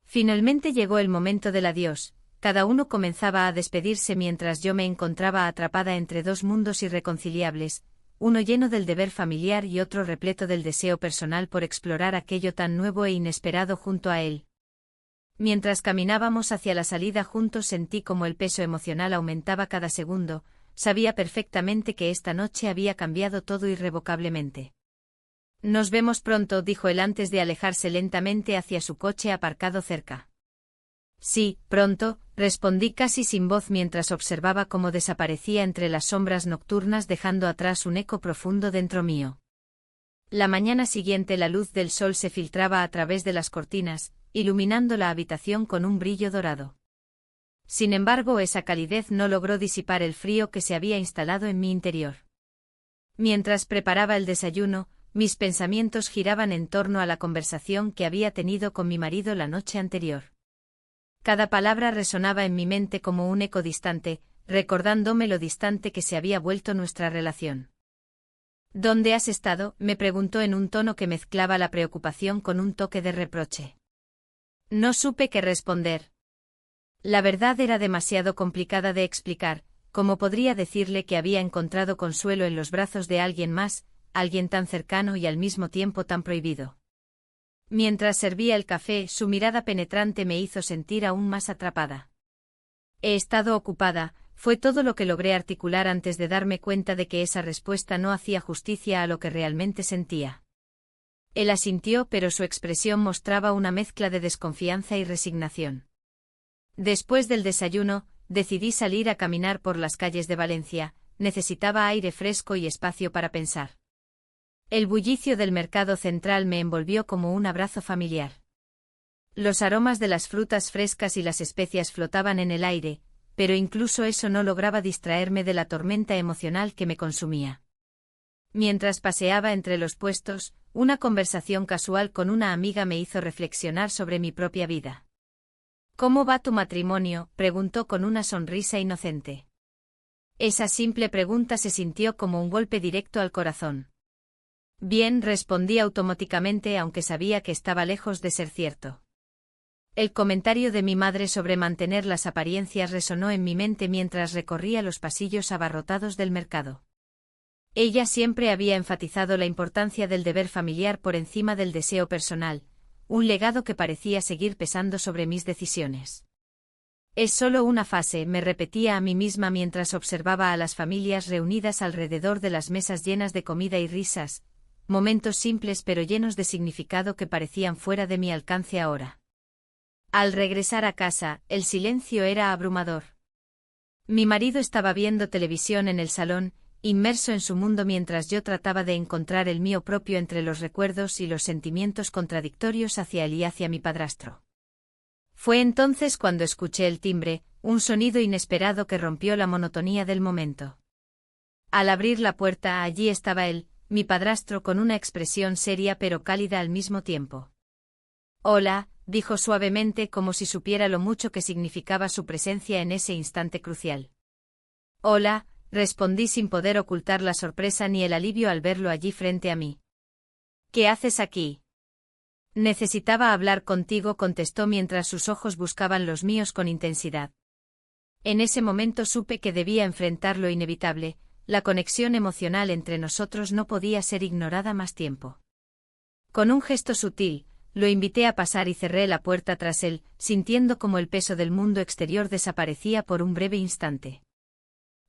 Finalmente llegó el momento del adiós. Cada uno comenzaba a despedirse mientras yo me encontraba atrapada entre dos mundos irreconciliables, uno lleno del deber familiar y otro repleto del deseo personal por explorar aquello tan nuevo e inesperado junto a él. Mientras caminábamos hacia la salida juntos sentí como el peso emocional aumentaba cada segundo, sabía perfectamente que esta noche había cambiado todo irrevocablemente. Nos vemos pronto, dijo él antes de alejarse lentamente hacia su coche aparcado cerca. Sí, pronto, respondí casi sin voz mientras observaba cómo desaparecía entre las sombras nocturnas dejando atrás un eco profundo dentro mío. La mañana siguiente la luz del sol se filtraba a través de las cortinas, iluminando la habitación con un brillo dorado. Sin embargo, esa calidez no logró disipar el frío que se había instalado en mi interior. Mientras preparaba el desayuno, mis pensamientos giraban en torno a la conversación que había tenido con mi marido la noche anterior. Cada palabra resonaba en mi mente como un eco distante, recordándome lo distante que se había vuelto nuestra relación. ¿Dónde has estado?, me preguntó en un tono que mezclaba la preocupación con un toque de reproche. No supe qué responder. La verdad era demasiado complicada de explicar. ¿Cómo podría decirle que había encontrado consuelo en los brazos de alguien más, alguien tan cercano y al mismo tiempo tan prohibido? Mientras servía el café, su mirada penetrante me hizo sentir aún más atrapada. He estado ocupada, fue todo lo que logré articular antes de darme cuenta de que esa respuesta no hacía justicia a lo que realmente sentía. Él asintió, pero su expresión mostraba una mezcla de desconfianza y resignación. Después del desayuno, decidí salir a caminar por las calles de Valencia, necesitaba aire fresco y espacio para pensar. El bullicio del mercado central me envolvió como un abrazo familiar. Los aromas de las frutas frescas y las especias flotaban en el aire, pero incluso eso no lograba distraerme de la tormenta emocional que me consumía. Mientras paseaba entre los puestos, una conversación casual con una amiga me hizo reflexionar sobre mi propia vida. ¿Cómo va tu matrimonio?, preguntó con una sonrisa inocente. Esa simple pregunta se sintió como un golpe directo al corazón. Bien, respondí automáticamente aunque sabía que estaba lejos de ser cierto. El comentario de mi madre sobre mantener las apariencias resonó en mi mente mientras recorría los pasillos abarrotados del mercado. Ella siempre había enfatizado la importancia del deber familiar por encima del deseo personal, un legado que parecía seguir pesando sobre mis decisiones. Es solo una fase, me repetía a mí misma mientras observaba a las familias reunidas alrededor de las mesas llenas de comida y risas, momentos simples pero llenos de significado que parecían fuera de mi alcance ahora. Al regresar a casa, el silencio era abrumador. Mi marido estaba viendo televisión en el salón, inmerso en su mundo mientras yo trataba de encontrar el mío propio entre los recuerdos y los sentimientos contradictorios hacia él y hacia mi padrastro. Fue entonces cuando escuché el timbre, un sonido inesperado que rompió la monotonía del momento. Al abrir la puerta, allí estaba él, mi padrastro, con una expresión seria pero cálida al mismo tiempo. «Hola», dijo suavemente como si supiera lo mucho que significaba su presencia en ese instante crucial. «Hola», respondí sin poder ocultar la sorpresa ni el alivio al verlo allí frente a mí. «¿Qué haces aquí?» «Necesitaba hablar contigo», contestó mientras sus ojos buscaban los míos con intensidad. En ese momento supe que debía enfrentar lo inevitable, la conexión emocional entre nosotros no podía ser ignorada más tiempo. Con un gesto sutil, lo invité a pasar y cerré la puerta tras él, sintiendo como el peso del mundo exterior desaparecía por un breve instante.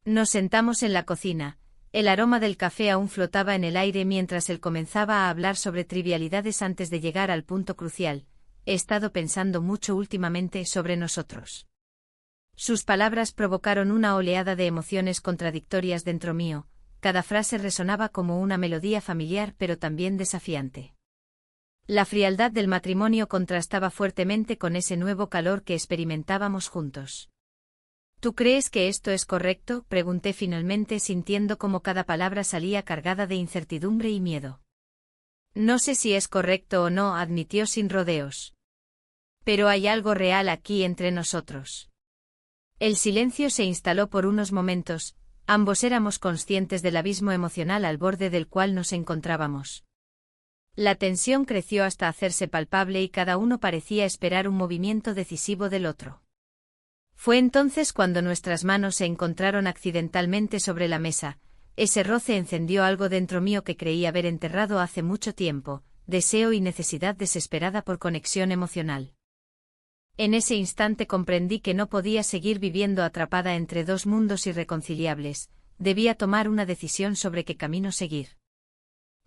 Nos sentamos en la cocina, el aroma del café aún flotaba en el aire mientras él comenzaba a hablar sobre trivialidades antes de llegar al punto crucial. He estado pensando mucho últimamente sobre nosotros. Sus palabras provocaron una oleada de emociones contradictorias dentro mío, cada frase resonaba como una melodía familiar pero también desafiante. La frialdad del matrimonio contrastaba fuertemente con ese nuevo calor que experimentábamos juntos. ¿Tú crees que esto es correcto?, pregunté finalmente sintiendo como cada palabra salía cargada de incertidumbre y miedo. No sé si es correcto o no, admitió sin rodeos. Pero hay algo real aquí entre nosotros. El silencio se instaló por unos momentos, ambos éramos conscientes del abismo emocional al borde del cual nos encontrábamos. La tensión creció hasta hacerse palpable y cada uno parecía esperar un movimiento decisivo del otro. Fue entonces cuando nuestras manos se encontraron accidentalmente sobre la mesa, ese roce encendió algo dentro mío que creí haber enterrado hace mucho tiempo, deseo y necesidad desesperada por conexión emocional. En ese instante comprendí que no podía seguir viviendo atrapada entre dos mundos irreconciliables, debía tomar una decisión sobre qué camino seguir.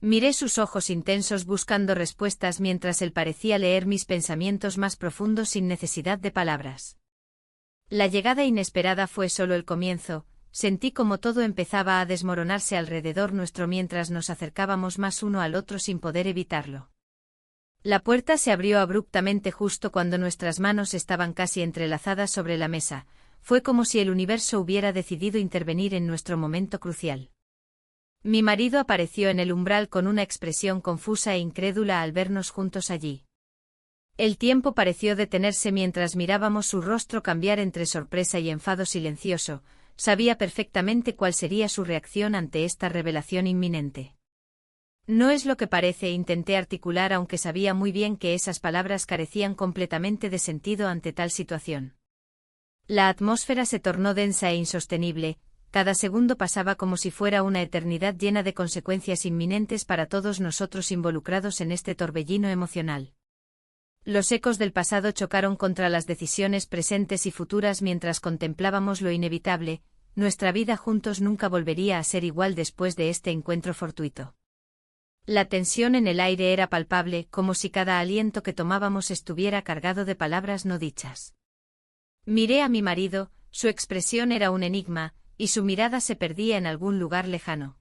Miré sus ojos intensos buscando respuestas mientras él parecía leer mis pensamientos más profundos sin necesidad de palabras. La llegada inesperada fue solo el comienzo, sentí como todo empezaba a desmoronarse alrededor nuestro mientras nos acercábamos más uno al otro sin poder evitarlo. La puerta se abrió abruptamente justo cuando nuestras manos estaban casi entrelazadas sobre la mesa, fue como si el universo hubiera decidido intervenir en nuestro momento crucial. Mi marido apareció en el umbral con una expresión confusa e incrédula al vernos juntos allí. El tiempo pareció detenerse mientras mirábamos su rostro cambiar entre sorpresa y enfado silencioso, sabía perfectamente cuál sería su reacción ante esta revelación inminente. No es lo que parece, intenté articular aunque sabía muy bien que esas palabras carecían completamente de sentido ante tal situación. La atmósfera se tornó densa e insostenible, cada segundo pasaba como si fuera una eternidad llena de consecuencias inminentes para todos nosotros involucrados en este torbellino emocional. Los ecos del pasado chocaron contra las decisiones presentes y futuras mientras contemplábamos lo inevitable, nuestra vida juntos nunca volvería a ser igual después de este encuentro fortuito. La tensión en el aire era palpable, como si cada aliento que tomábamos estuviera cargado de palabras no dichas. Miré a mi marido, su expresión era un enigma, y su mirada se perdía en algún lugar lejano.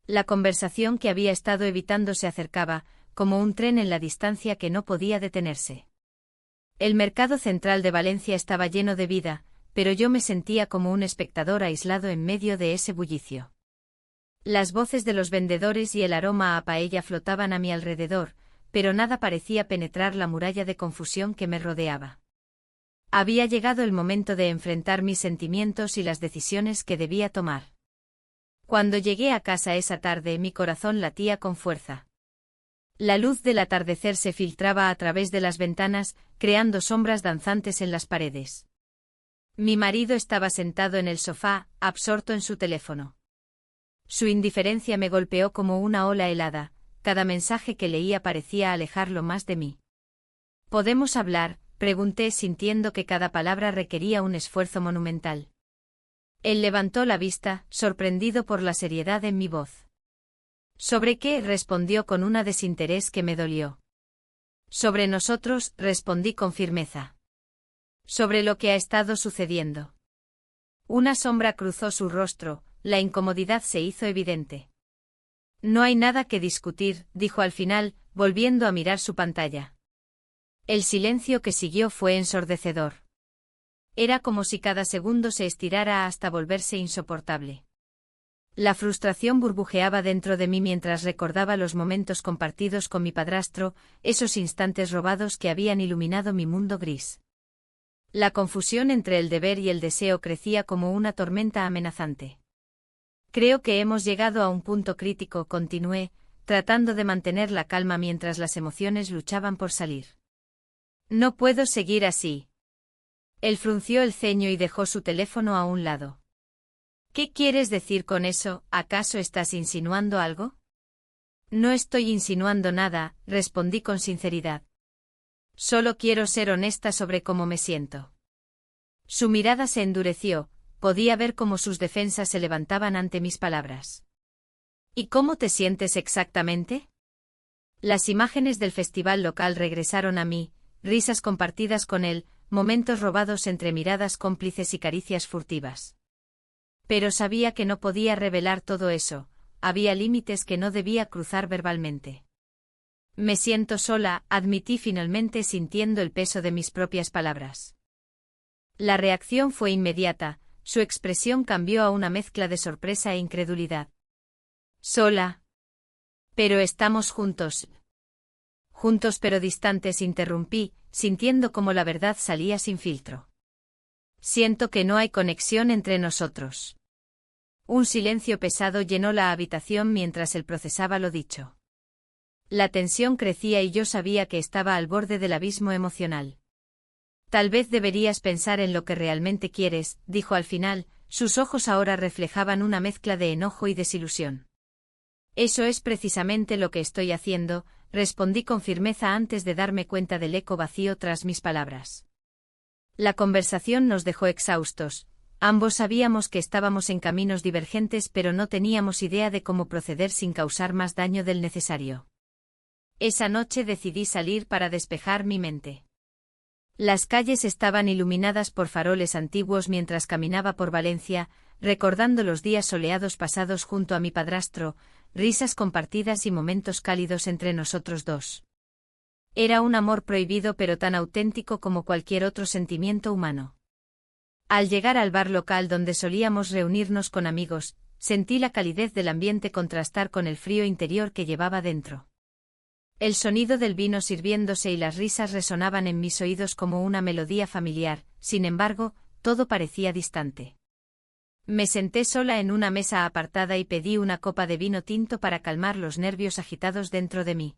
La conversación que había estado evitando se acercaba, como un tren en la distancia que no podía detenerse. El mercado central de Valencia estaba lleno de vida, pero yo me sentía como un espectador aislado en medio de ese bullicio. Las voces de los vendedores y el aroma a paella flotaban a mi alrededor, pero nada parecía penetrar la muralla de confusión que me rodeaba. Había llegado el momento de enfrentar mis sentimientos y las decisiones que debía tomar. Cuando llegué a casa esa tarde, mi corazón latía con fuerza. La luz del atardecer se filtraba a través de las ventanas, creando sombras danzantes en las paredes. Mi marido estaba sentado en el sofá, absorto en su teléfono. Su indiferencia me golpeó como una ola helada, cada mensaje que leía parecía alejarlo más de mí. ¿Podemos hablar?, pregunté sintiendo que cada palabra requería un esfuerzo monumental. Él levantó la vista, sorprendido por la seriedad en mi voz. ¿Sobre qué?, respondió con una desinterés que me dolió. Sobre nosotros, respondí con firmeza. Sobre lo que ha estado sucediendo. Una sombra cruzó su rostro, la incomodidad se hizo evidente. No hay nada que discutir, dijo al final, volviendo a mirar su pantalla. El silencio que siguió fue ensordecedor. Era como si cada segundo se estirara hasta volverse insoportable. La frustración burbujeaba dentro de mí mientras recordaba los momentos compartidos con mi padrastro, esos instantes robados que habían iluminado mi mundo gris. La confusión entre el deber y el deseo crecía como una tormenta amenazante. Creo que hemos llegado a un punto crítico, continué, tratando de mantener la calma mientras las emociones luchaban por salir. No puedo seguir así. Él frunció el ceño y dejó su teléfono a un lado. ¿Qué quieres decir con eso? ¿Acaso estás insinuando algo? No estoy insinuando nada, respondí con sinceridad. Solo quiero ser honesta sobre cómo me siento. Su mirada se endureció, podía ver cómo sus defensas se levantaban ante mis palabras. ¿Y cómo te sientes exactamente? Las imágenes del festival local regresaron a mí, risas compartidas con él, momentos robados entre miradas cómplices y caricias furtivas. Pero sabía que no podía revelar todo eso, había límites que no debía cruzar verbalmente. Me siento sola, admití finalmente sintiendo el peso de mis propias palabras. La reacción fue inmediata, su expresión cambió a una mezcla de sorpresa e incredulidad. ¿Sola? Pero estamos juntos. Juntos pero distantes, interrumpí, sintiendo como la verdad salía sin filtro. Siento que no hay conexión entre nosotros. Un silencio pesado llenó la habitación mientras él procesaba lo dicho. La tensión crecía y yo sabía que estaba al borde del abismo emocional. Tal vez deberías pensar en lo que realmente quieres, dijo al final, Sus ojos ahora reflejaban una mezcla de enojo y desilusión. Eso es precisamente lo que estoy haciendo, respondí con firmeza antes de darme cuenta del eco vacío tras mis palabras. La conversación nos dejó exhaustos. Ambos sabíamos que estábamos en caminos divergentes, pero no teníamos idea de cómo proceder sin causar más daño del necesario. Esa noche decidí salir para despejar mi mente. Las calles estaban iluminadas por faroles antiguos mientras caminaba por Valencia, recordando los días soleados pasados junto a mi padrastro, risas compartidas y momentos cálidos entre nosotros dos. Era un amor prohibido pero tan auténtico como cualquier otro sentimiento humano. Al llegar al bar local donde solíamos reunirnos con amigos, sentí la calidez del ambiente contrastar con el frío interior que llevaba dentro. El sonido del vino sirviéndose y las risas resonaban en mis oídos como una melodía familiar, sin embargo, todo parecía distante. Me senté sola en una mesa apartada y pedí una copa de vino tinto para calmar los nervios agitados dentro de mí.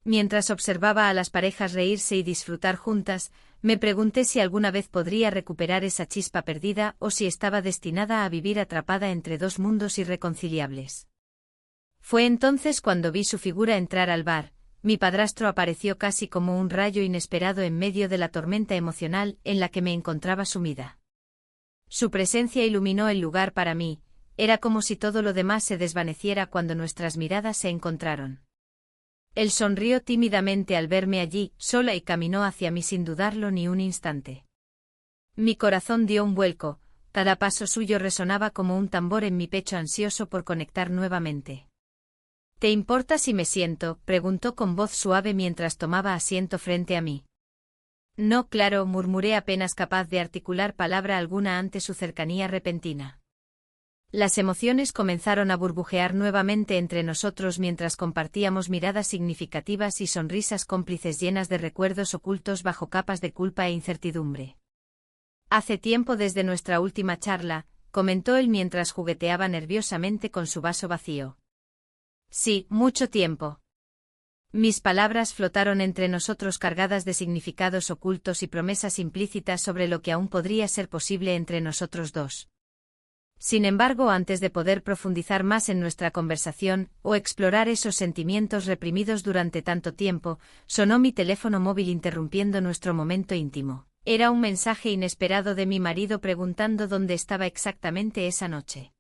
Mientras observaba a las parejas reírse y disfrutar juntas, me pregunté si alguna vez podría recuperar esa chispa perdida o si estaba destinada a vivir atrapada entre dos mundos irreconciliables. Fue entonces cuando vi su figura entrar al bar. Mi padrastro apareció casi como un rayo inesperado en medio de la tormenta emocional en la que me encontraba sumida. Su presencia iluminó el lugar para mí, era como si todo lo demás se desvaneciera cuando nuestras miradas se encontraron. Él sonrió tímidamente al verme allí, sola, y caminó hacia mí sin dudarlo ni un instante. Mi corazón dio un vuelco, cada paso suyo resonaba como un tambor en mi pecho ansioso por conectar nuevamente. ¿Te importa si me siento?, preguntó con voz suave mientras tomaba asiento frente a mí. No, claro, murmuré apenas capaz de articular palabra alguna ante su cercanía repentina. Las emociones comenzaron a burbujear nuevamente entre nosotros mientras compartíamos miradas significativas y sonrisas cómplices llenas de recuerdos ocultos bajo capas de culpa e incertidumbre. Hace tiempo desde nuestra última charla, comentó él mientras jugueteaba nerviosamente con su vaso vacío. Sí, mucho tiempo. Mis palabras flotaron entre nosotros cargadas de significados ocultos y promesas implícitas sobre lo que aún podría ser posible entre nosotros dos. Sin embargo, antes de poder profundizar más en nuestra conversación, o explorar esos sentimientos reprimidos durante tanto tiempo, sonó mi teléfono móvil interrumpiendo nuestro momento íntimo. Era un mensaje inesperado de mi marido preguntando dónde estaba exactamente esa noche.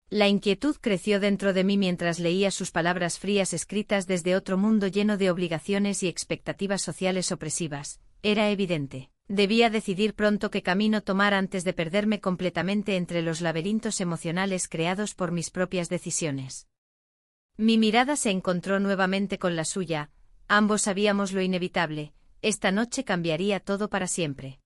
La inquietud creció dentro de mí mientras leía sus palabras frías escritas desde otro mundo lleno de obligaciones y expectativas sociales opresivas. Era evidente. Debía decidir pronto qué camino tomar antes de perderme completamente entre los laberintos emocionales creados por mis propias decisiones. Mi mirada se encontró nuevamente con la suya, ambos sabíamos lo inevitable, esta noche cambiaría todo para siempre.